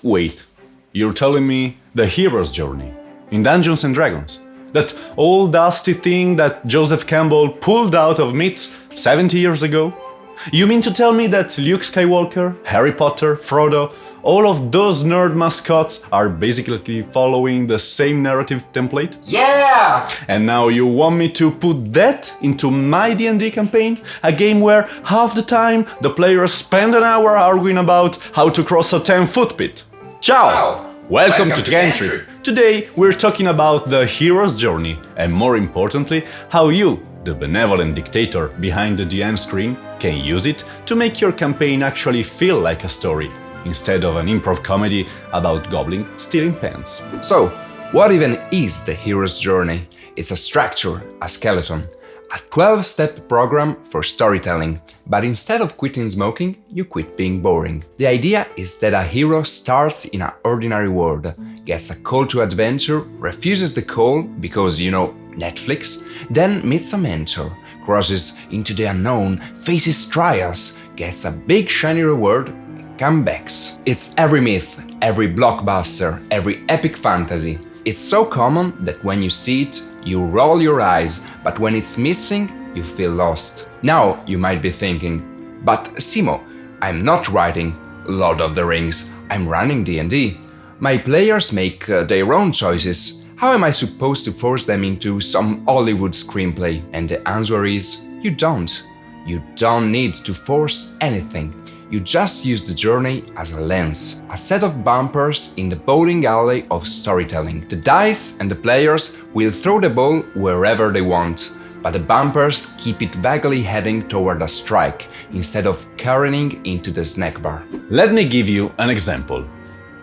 Wait, you're telling me the hero's journey in Dungeons and Dragons? That old dusty thing that Joseph Campbell pulled out of myths 70 years ago? You mean to tell me that Luke Skywalker, Harry Potter, Frodo, all of those nerd mascots are basically following the same narrative template? Yeah! And now you want me to put that into my D&D campaign? A game where half the time the players spend an hour arguing about how to cross a 10-foot pit. Ciao! Wow. Welcome to Cantrip. Today we're talking about the hero's journey and, more importantly, how you, the benevolent dictator behind the DM screen, can use it to make your campaign actually feel like a story, instead of an improv comedy about goblin stealing pants. So, what even is the hero's journey? It's a structure, a skeleton, a 12-step program for storytelling, but instead of quitting smoking, you quit being boring. The idea is that a hero starts in an ordinary world, gets a call to adventure, refuses the call because, Netflix, then meets a mentor, crosses into the unknown, faces trials, gets a big shiny reward, and comebacks. It's every myth, every blockbuster, every epic fantasy. It's so common that when you see it, you roll your eyes, but when it's missing, you feel lost. Now you might be thinking, but Simo, I'm not writing Lord of the Rings, I'm running D&D. My players make their own choices. How am I supposed to force them into some Hollywood screenplay? And the answer is, you don't. You don't need to force anything. You just use the journey as a lens, a set of bumpers in the bowling alley of storytelling. The dice and the players will throw the ball wherever they want, but the bumpers keep it vaguely heading toward a strike instead of careening into the snack bar. Let me give you an example.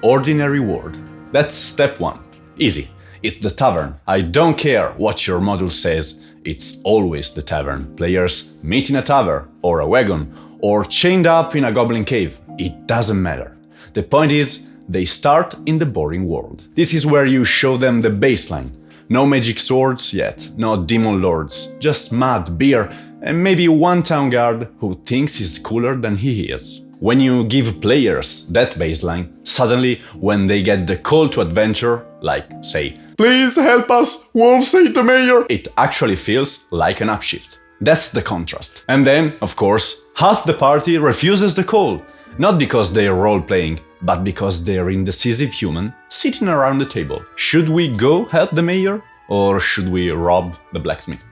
Ordinary world. That's step 1. Easy. It's the tavern. I don't care what your module says, it's always the tavern. Players meet in a tavern, or a wagon, or chained up in a goblin cave. It doesn't matter. The point is, they start in the boring world. This is where you show them the baseline. No magic swords yet, no demon lords, just mud, beer, and maybe one town guard who thinks he's cooler than he is. When you give players that baseline, suddenly when they get the call to adventure, like say, "Please help us, wolves ate the mayor," it actually feels like an upshift. That's the contrast. And then, of course, half the party refuses the call, not because they're role-playing, but because they're indecisive human sitting around the table. Should we go help the mayor? Or should we rob the blacksmith?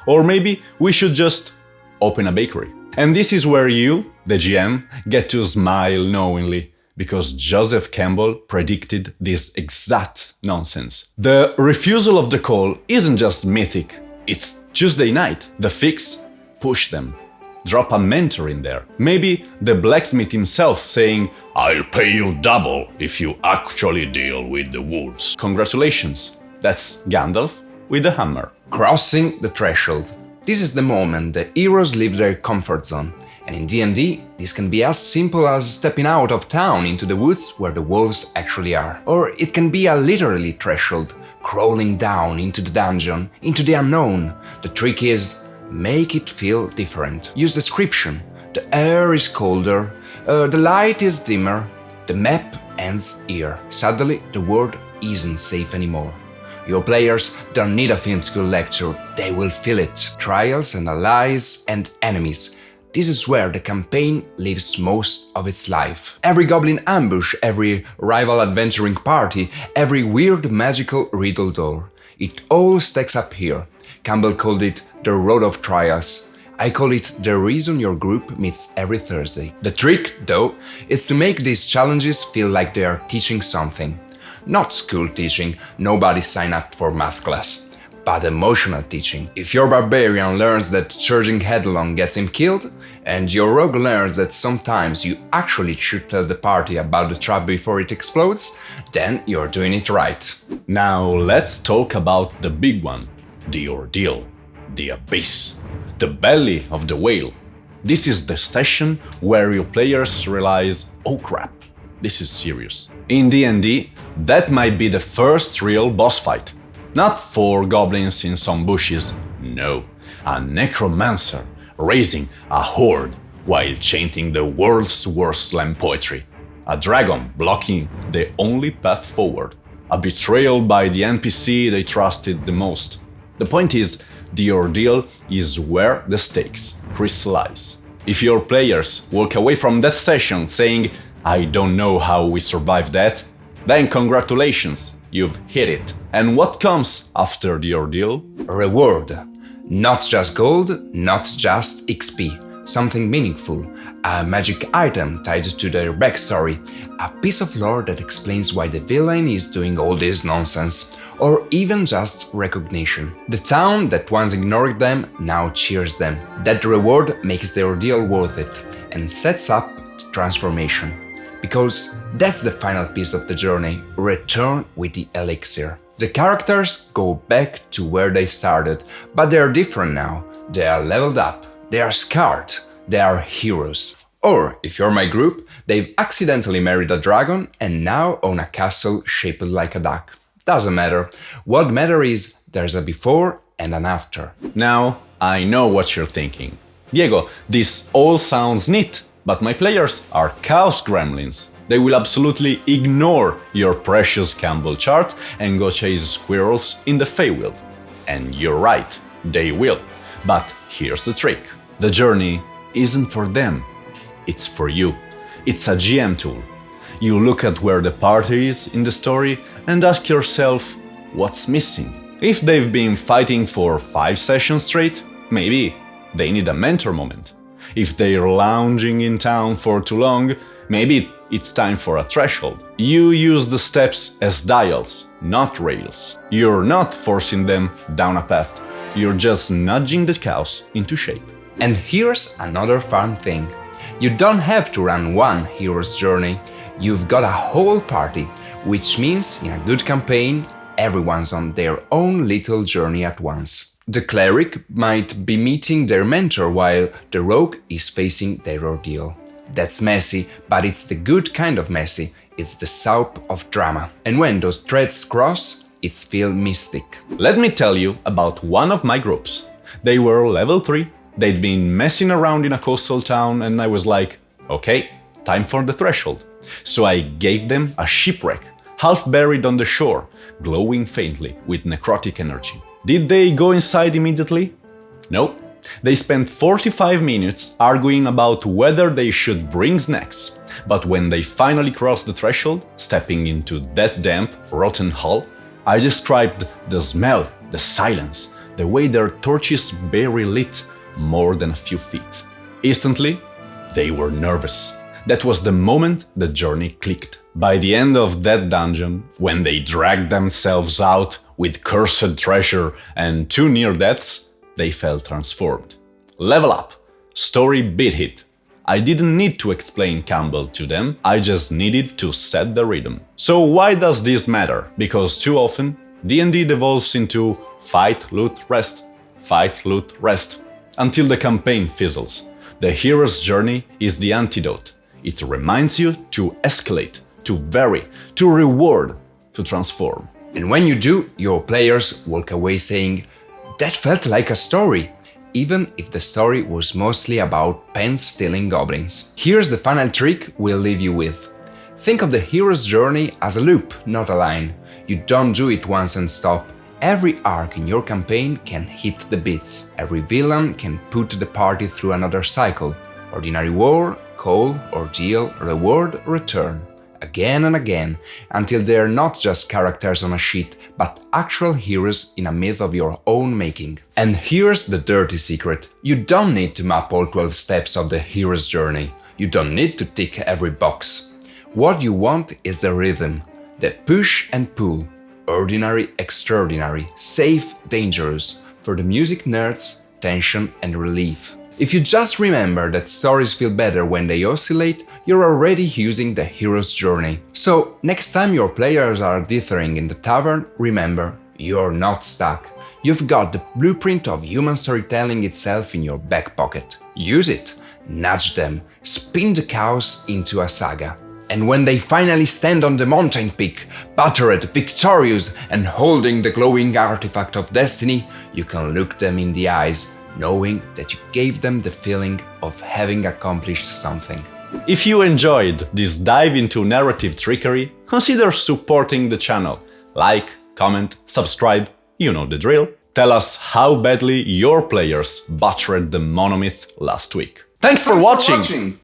Or maybe we should just open a bakery. And this is where you, the GM, get to smile knowingly, because Joseph Campbell predicted this exact nonsense. The refusal of the call isn't just mythic. It's Tuesday night. The fix? Push them. Drop a mentor in there. Maybe the blacksmith himself saying, "I'll pay you double if you actually deal with the wolves." Congratulations. That's Gandalf with the hammer. Crossing the threshold. This is the moment the heroes leave their comfort zone. And in D&D, this can be as simple as stepping out of town into the woods where the wolves actually are. Or it can be a literally threshold, crawling down into the dungeon, into the unknown. The trick is, make it feel different. Use description. The air is colder, the light is dimmer, the map ends here. Suddenly, the world isn't safe anymore. Your players don't need a film school lecture, they will feel it. Trials and allies and enemies. This is where the campaign lives most of its life. Every goblin ambush, every rival adventuring party, every weird magical riddle door. It all stacks up here. Campbell called it the road of trials. I call it the reason your group meets every Thursday. The trick, though, is to make these challenges feel like they are teaching something. Not school teaching, nobody signed up for math class. But emotional teaching. If your barbarian learns that charging headlong gets him killed, and your rogue learns that sometimes you actually should tell the party about the trap before it explodes, then you're doing it right. Now let's talk about the big one, the ordeal, the abyss, the belly of the whale. This is the session where your players realize, oh crap, this is serious. In D&D, that might be the first real boss fight. Not 4 goblins in some bushes, no, a necromancer raising a horde while chanting the world's worst slam poetry. a dragon blocking the only path forward, a betrayal by the NPC they trusted the most. The point is, the ordeal is where the stakes crystallize. If your players walk away from that session saying, "I don't know how we survived that," then congratulations, you've hit it. And what comes after the ordeal? Reward. Not just gold, not just XP. Something meaningful. A magic item tied to their backstory. A piece of lore that explains why the villain is doing all this nonsense. Or even just recognition. The town that once ignored them now cheers them. That reward makes the ordeal worth it and sets up the transformation. Because that's the final piece of the journey, return with the Elixir. The characters go back to where they started, but they are different now. They are leveled up, they are scarred, they are heroes. Or, if you're my group, they've accidentally married a dragon and now own a castle shaped like a duck. Doesn't matter. What matters is there's a before and an after. Now, I know what you're thinking. Diego, this all sounds neat, but my players are chaos gremlins. They will absolutely ignore your precious Campbell chart and go chase squirrels in the Feywild. And you're right, they will. But here's the trick. The journey isn't for them, it's for you. It's a GM tool. You look at where the party is in the story and ask yourself what's missing. If they've been fighting for 5 sessions straight, maybe they need a mentor moment. If they're lounging in town for too long, maybe it's time for a threshold. You use the steps as dials, not rails. You're not forcing them down a path. You're just nudging the cows into shape. And here's another fun thing. You don't have to run one hero's journey. You've got a whole party, which means in a good campaign, everyone's on their own little journey at once. The cleric might be meeting their mentor while the rogue is facing their ordeal. That's messy, but it's the good kind of messy. It's the soap of drama. And when those threads cross, it's feel mystic. Let me tell you about one of my groups. They were level 3, they'd been messing around in a coastal town, and I was like, okay, time for the threshold. So I gave them a shipwreck, half buried on the shore, glowing faintly with necrotic energy. Did they go inside immediately? No. They spent 45 minutes arguing about whether they should bring snacks. But when they finally crossed the threshold, stepping into that damp, rotten hull, I described the smell, the silence, the way their torches barely lit more than a few feet. Instantly, they were nervous. That was the moment the journey clicked. By the end of that dungeon, when they dragged themselves out with cursed treasure and 2 near deaths, they felt transformed. Level up. Story beat hit. I didn't need to explain Campbell to them, I just needed to set the rhythm. So why does this matter? Because too often, D&D devolves into fight, loot, rest, fight, loot, rest, until the campaign fizzles. The hero's journey is the antidote. It reminds you to escalate, to vary, to reward, to transform. And when you do, your players walk away saying, "That felt like a story," even if the story was mostly about pen-stealing goblins. Here's the final trick we'll leave you with. Think of the hero's journey as a loop, not a line. You don't do it once and stop. Every arc in your campaign can hit the bits. Every villain can put the party through another cycle. Ordinary war, call, ordeal, reward, return. Again and again, until they're not just characters on a sheet, but actual heroes in a myth of your own making. And here's the dirty secret. You don't need to map all 12 steps of the hero's journey. You don't need to tick every box. What you want is the rhythm, the push and pull. Ordinary, extraordinary, safe, dangerous. For the music nerds, tension and relief. If you just remember that stories feel better when they oscillate, you're already using the hero's journey. So, next time your players are dithering in the tavern, remember, you're not stuck. You've got the blueprint of human storytelling itself in your back pocket. Use it, nudge them, spin the chaos into a saga. And when they finally stand on the mountain peak, battered, victorious, and holding the glowing artifact of destiny, you can look them in the eyes, knowing that you gave them the feeling of having accomplished something. If you enjoyed this dive into narrative trickery, consider supporting the channel. Like, comment, subscribe, you know the drill. Tell us how badly your players butchered the monomyth last week. Thanks for watching!